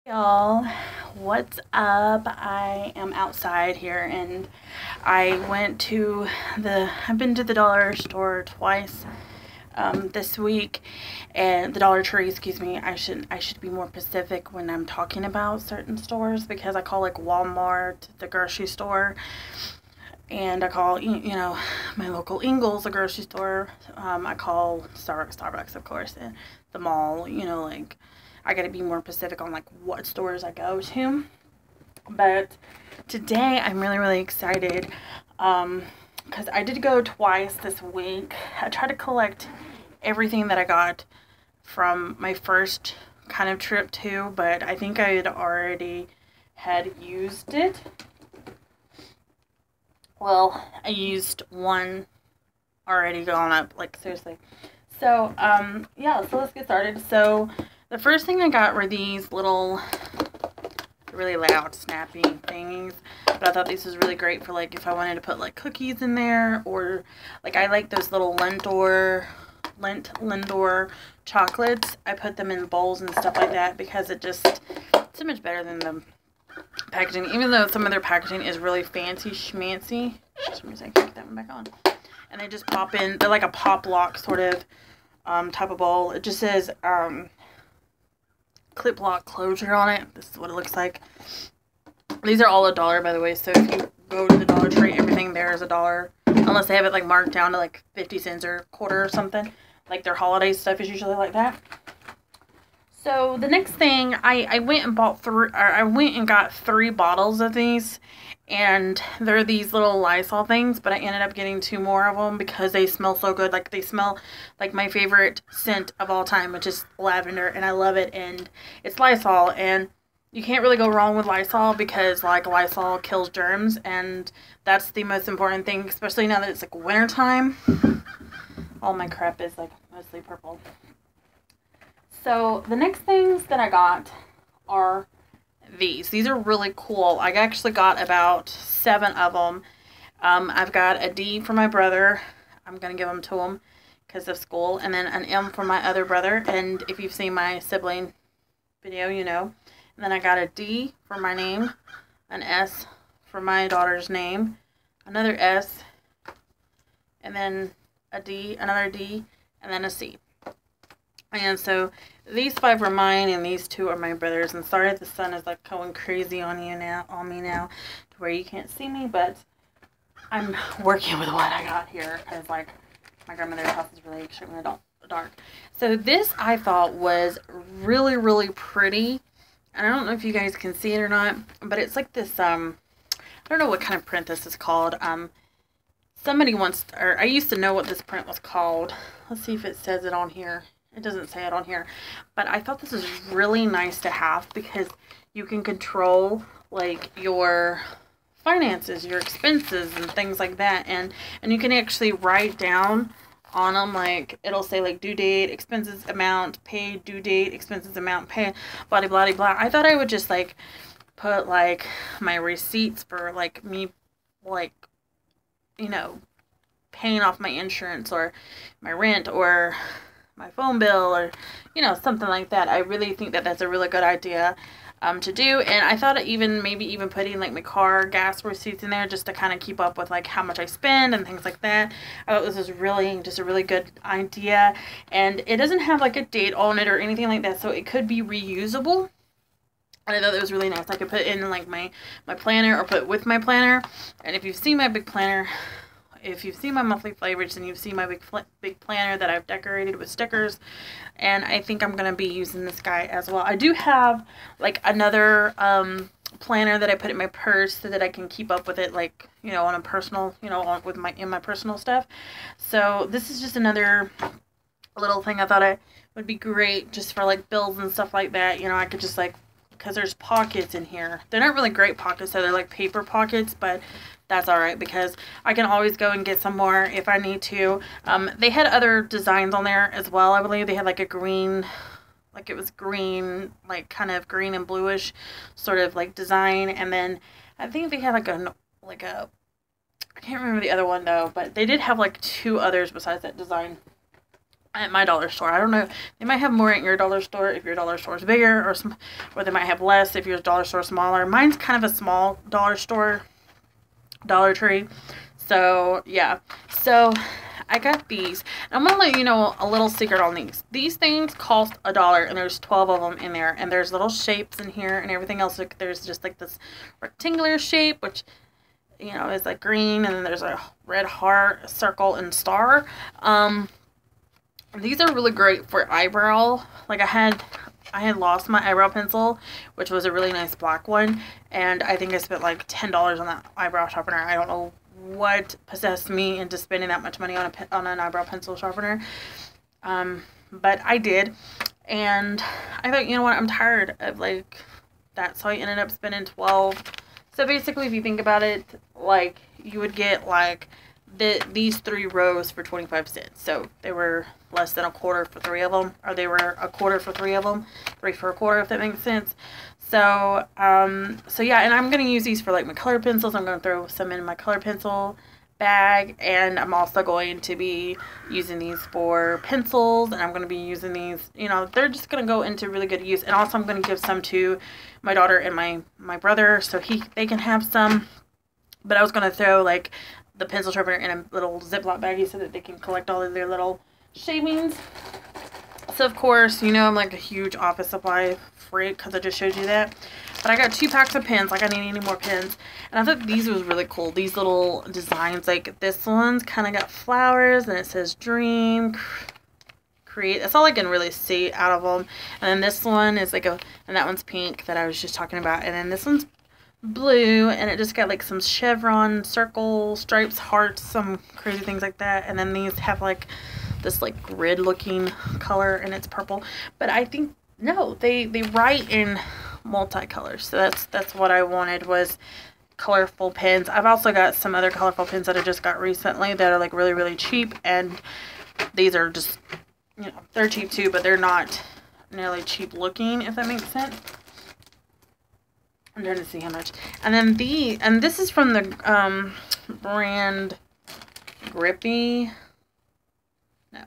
Y'all, what's up? I am outside here and I've been to the dollar store twice this week, and the Dollar Tree, excuse me. I should be more specific when I'm talking about certain stores, because I call like Walmart the grocery store, and I call my local Ingles a grocery store. I call Starbucks, of course, and the mall. Like, I got to be more specific on like what stores I go to. But today I'm really excited because I did go twice this week. I tried to collect everything that I got from my first kind of trip too, but I think I had used it. Well, I used one already gone up, like seriously. So, yeah, so let's get started. So, the first thing I got were these little, really loud, snappy thingies. But I thought this was really great for, like, if I wanted to put, like, cookies in there. Or, like, I like those little Lindor chocolates. I put them in bowls and stuff like that because it's so much better than the packaging. Even though some of their packaging is really fancy schmancy. For some reason I can't get that one back on. And they just pop in. They're like a pop lock sort of type of bowl. It just says clip lock closure on it. This is what it looks like. These are all $1, by the way. So if you go to the Dollar Tree, everything there is $1, unless they have it like marked down to like 50 cents or quarter or something. Like their holiday stuff is usually like that. So the next thing, I went and got 3 bottles of these, and they're these little Lysol things, but I ended up getting 2 more of them because they smell so good. Like, they smell like my favorite scent of all time, which is lavender, and I love it, and it's Lysol, and you can't really go wrong with Lysol because, like, Lysol kills germs, and that's the most important thing, especially now that it's, like, wintertime. All my crap is, like, mostly purple. So, the next things that I got are these. These are really cool. I actually got about 7 of them. I've got a D for my brother. I'm going to give them to him because of school. And then an M for my other brother. And if you've seen my sibling video, you know. And then I got a D for my name. An S for my daughter's name. Another S. And then a D. Another D. And then a C. And so these 5 are mine, and these 2 are my brother's. And sorry if the sun is like going crazy on me now, to where you can't see me, but I'm working with what I got here because, like, my grandmother's house is really extremely dark. So this I thought was really pretty, and I don't know if you guys can see it or not, but it's like this I don't know what kind of print this is called. I used to know what this print was called. Let's see if it says it on here. It doesn't say it on here, but I thought this was really nice to have because you can control, like, your finances, your expenses, and things like that, and you can actually write down on them, like, it'll say, like, due date, expenses amount, paid, due date, expenses amount, paid, blah, blah, blah. I thought I would just, like, put, like, my receipts for, like, me, like, paying off my insurance or my rent or my phone bill or, something like that. I really think that that's a really good idea to do. And I thought maybe even putting, like, my car gas receipts in there just to kind of keep up with, like, how much I spend and things like that. I thought this was really just a really good idea. And it doesn't have, like, a date on it or anything like that, so it could be reusable. And I thought it was really nice. I could put in, like, my planner or put it with my planner. And if you've seen my big planner, if you've seen my monthly favorites, and you've seen my big planner that I've decorated with stickers, and I think I'm going to be using this guy as well. I do have, like, another planner that I put in my purse so that I can keep up with it, like, on a personal, in my personal stuff. So this is just another little thing I thought I would be great just for, like, bills and stuff like that. I could just, like, because there's pockets in here. They're not really great pockets, so they're like paper pockets, but that's alright because I can always go and get some more if I need to. They had other designs on there as well. I believe they had like a green, like it was green, like kind of green and bluish sort of like design. And then I think they had like a, I can't remember the other one though, but they did have like 2 others besides that design. at my dollar store. I don't know. They might have more at your dollar store if your dollar store is bigger, or they might have less if your dollar store is smaller. Mine's kind of a small dollar store, Dollar Tree. So, yeah. So, I got these. I'm going to let you know a little secret on these. These things cost $1, and there's 12 of them in there. And there's little shapes in here and everything else. Like, there's just like this rectangular shape, which, you know, is like green. And then there's a red heart, circle, and star. These are really great for eyebrow. Like, I had lost my eyebrow pencil, which was a really nice black one. And I think I spent like $10 on that eyebrow sharpener. I don't know what possessed me into spending that much money on an eyebrow pencil sharpener, but I did, and I thought, you know what, I'm tired of like that, so I ended up spending 12. So basically, if you think about it, like, you would get like these 3 rows for 25 cents. So they were less than a quarter for 3 of them, or they were a quarter for 3 of them, 3 for a quarter, if that makes sense. So, so yeah, and I'm going to use these for like my color pencils. I'm going to throw some in my color pencil bag, and I'm also going to be using these for pencils, and I'm going to be using these, you know, they're just going to go into really good use. And also I'm going to give some to my daughter and my brother, so they can have some. But I was going to throw like the pencil sharpener in a little Ziploc baggie so that they can collect all of their little shavings. So of course, you know, I'm like a huge office supply freak because I just showed you that. But I got 2 packs of pens. Like, I need any more pens. And I thought these was really cool. These little designs, like this one's kind of got flowers, and it says dream, create. That's all I can really see out of them. And then this one is like and that one's pink that I was just talking about. And then this one's blue, and it just got like some chevron, circle, stripes, hearts, some crazy things like that. And then these have like this like grid looking color, and it's purple. But I think, no, they write in multicolors. So that's what I wanted, was colorful pens. I've also got some other colorful pens that I just got recently that are like really, really cheap, and these are just, you know, they're cheap too, but they're not nearly cheap looking, if that makes sense. I'm trying to see how much. And then this is from the brand Grippy. No,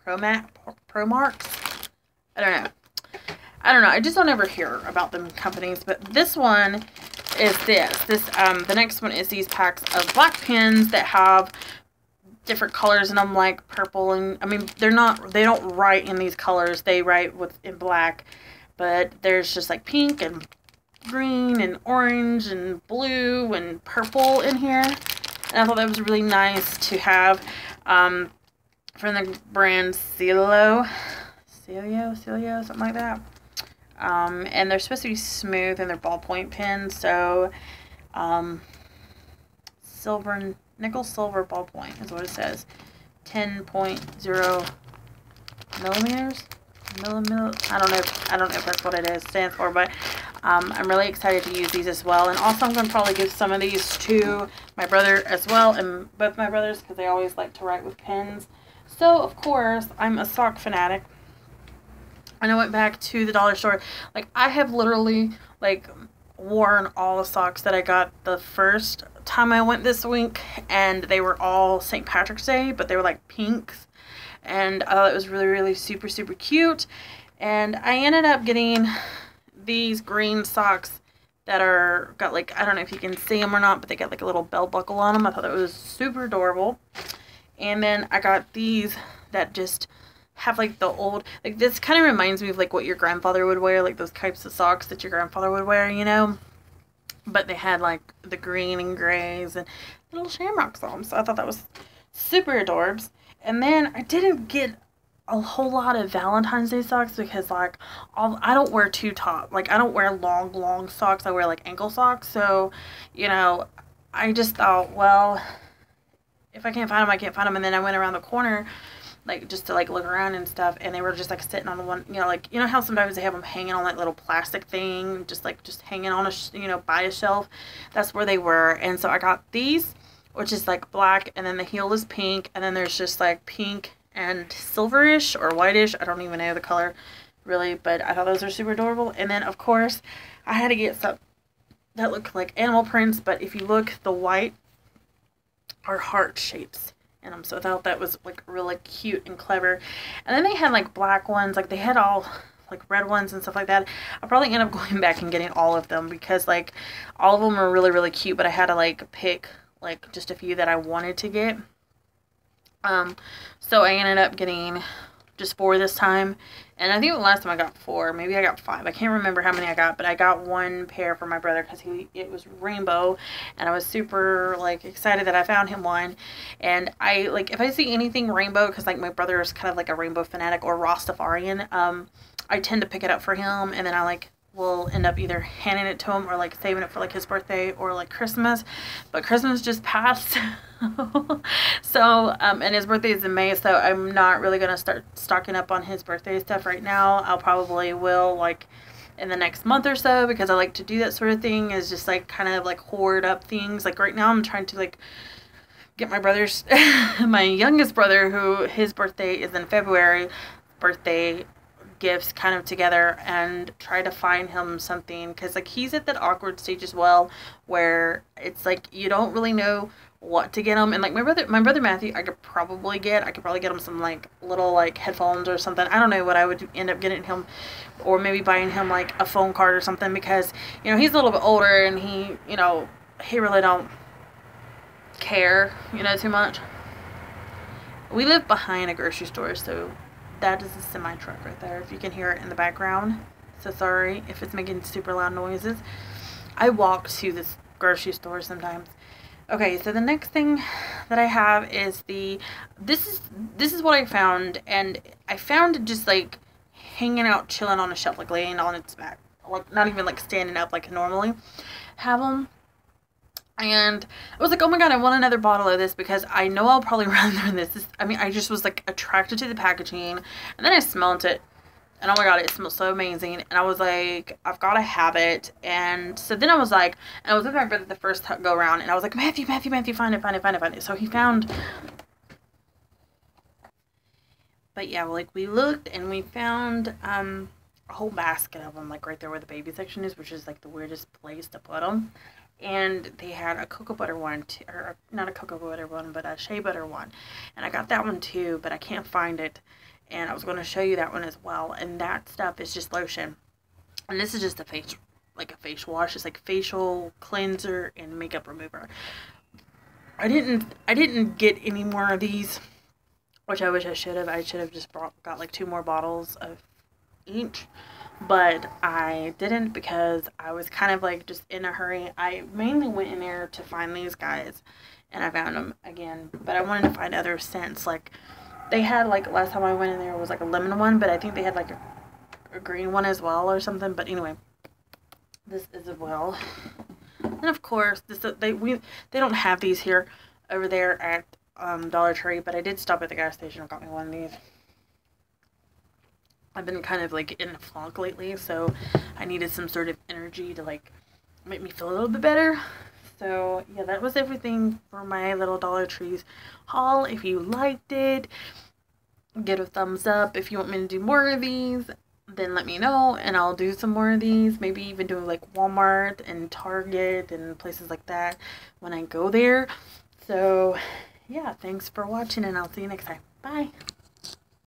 Promarx. I don't know. I just don't ever hear about them companies. But this one is the next one is these packs of black pens that have different colors in them, like purple, and I mean, they don't write in these colors. They write in black, but there's just like pink and green and orange and blue and purple in here. And I thought that was really nice to have, from the brand Celio, something like that. And they're supposed to be smooth, and they're ballpoint pens. So, nickel silver ballpoint is what it says. 10.0 millimeters. I don't know if that's what it stands for, but I'm really excited to use these as well. And also, I'm going to probably give some of these to my brother as well, and both my brothers, because they always like to write with pens. So, of course, I'm a sock fanatic. And I went back to the dollar store. Like, I have literally, like, worn all the socks that I got the first time I went this week, and they were all St. Patrick's Day, but they were like pinks, and it was really, really super, super cute. And I ended up getting these green socks that got like, I don't know if you can see them or not, but they got like a little belt buckle on them. I thought that was super adorable. And then I got these that just have like the old, like, this kind of reminds me of like what your grandfather would wear, like those types of socks that your grandfather would wear, you know, but they had like the green and grays and little shamrocks on them. So I thought that was super adorbs. And then I didn't get a whole lot of Valentine's Day socks because, like, I don't wear two-top. Like, I don't wear long socks. I wear like ankle socks. So, you know, I just thought, well, if I can't find them, I can't find them. And then I went around the corner, like, just to like look around and stuff, and they were just like sitting on the one, you know, like, you know how sometimes they have them hanging on that little plastic thing, just hanging on you know, by a shelf. That's where they were. And so I got these, which is like black, and then the heel is pink, and then there's just like pink and silverish or whitish. I don't even know the color really, but I thought those are super adorable. And then of course I had to get some that look like animal prints, but if you look, the white are heart shapes So I thought that was like really cute and clever. And then they had like black ones, like they had all like red ones and stuff like that. I'll probably end up going back and getting all of them because like all of them are really, really cute, but I had to like pick like just a few that I wanted to get. So I ended up getting just 4 this time, and I think the last time I got 4, maybe I got 5. I can't remember how many I got, but I got 1 pair for my brother because it was rainbow, and I was super like excited that I found him one. And I like if I see anything rainbow, because like my brother is kind of like a rainbow fanatic or Rastafarian, I tend to pick it up for him, and then I like will end up either handing it to him or like saving it for like his birthday or like Christmas. But Christmas just passed. So and his birthday is in May, so I'm not really gonna start stocking up on his birthday stuff right now. I'll probably will like in the next month or so, because I like to do that sort of thing, is just like kind of like hoard up things. Like right now I'm trying to like get my brother's my youngest brother, who his birthday is in February, birthday gifts kind of together and try to find him something, because like he's at that awkward stage as well where it's like you don't really know what to get him. And like my brother Matthew, I could probably get him some like little like headphones or something. I don't know what I would end up getting him, or maybe buying him like a phone card or something, because you know he's a little bit older and he really don't care too much. We live behind a grocery store, so that is a semi truck right there, if you can hear it in the background. So sorry if it's making super loud noises. I walk to this grocery store sometimes. Okay, so the next thing that I have is this is what I found, and I found it just like hanging out, chilling on a shelf, like laying on its back, like not even like standing up like I normally have them. And I was like, oh my god, I want another bottle of this, because I know I'll probably run through this. I mean, I just was like attracted to the packaging, and then I smelled it, and oh my god, it smells so amazing. And I was like, I've got to have it. And so then I was like, and I was with my brother the first go around, and I was like, Matthew, find it. So he found, but yeah, like we looked and we found a whole basket of them, like right there where the baby section is, which is like the weirdest place to put them. And they had a cocoa butter one, or not a cocoa butter one, but a shea butter one. And I got that one too, but I can't find it. And I was going to show you that one as well. And that stuff is just lotion. And this is just a face wash. It's like facial cleanser and makeup remover. I didn't get any more of these, which I wish I should have. I should have just got like 2 more bottles of each. But I didn't, because I was kind of like just in a hurry. I mainly went in there to find these guys, and I found them again. But I wanted to find other scents. Like they had, like last time I went in there was like a lemon one, but I think they had like a green one as well or something. But anyway, this is as well. And of course, they don't have these here over there at Dollar Tree, but I did stop at the gas station and got me one of these. I've been kind of like in a funk lately, so I needed some sort of energy to like make me feel a little bit better. So yeah, that was everything for my little Dollar Trees haul. If you liked it, give a thumbs up. If you want me to do more of these, then let me know, and I'll do some more of these. Maybe even do like Walmart and Target and places like that when I go there. So yeah, thanks for watching, and I'll see you next time. Bye.